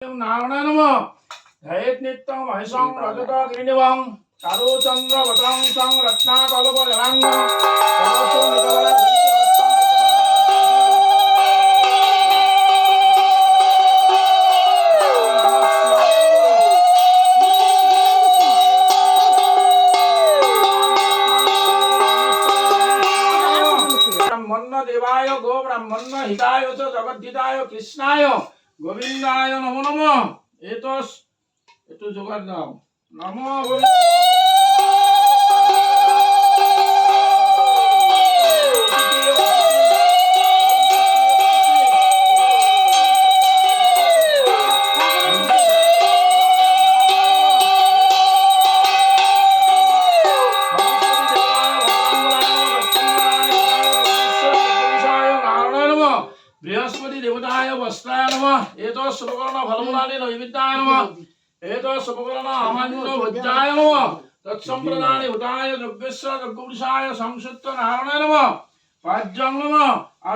नारायण नमः धैर्य नित्यं महिषं रजत गिरिनिवं कारुचन्द्र वटंसं रत्नाकल्प जलांगं परशु निकला ब्रह्मण्य देवाय गो ब्रह्मण्य हिताय च जगद्धिताय कृष्णाय गोविंदाय नमो नमः एतोस एतो जोगाड़ दाओ नमो बृहस्पति देवताय वस्त्राय नमः एतो शुभकर्ण फलमूलानि नैवेद्याय नमः एतो शुभकर्ण अमान्यो भोज्याय नमः तत्संप्रदाने उदाय यज्ञस्य यज्ञपुरुषाय संसुत्त नारायणाय नमः पाज्यं नमः।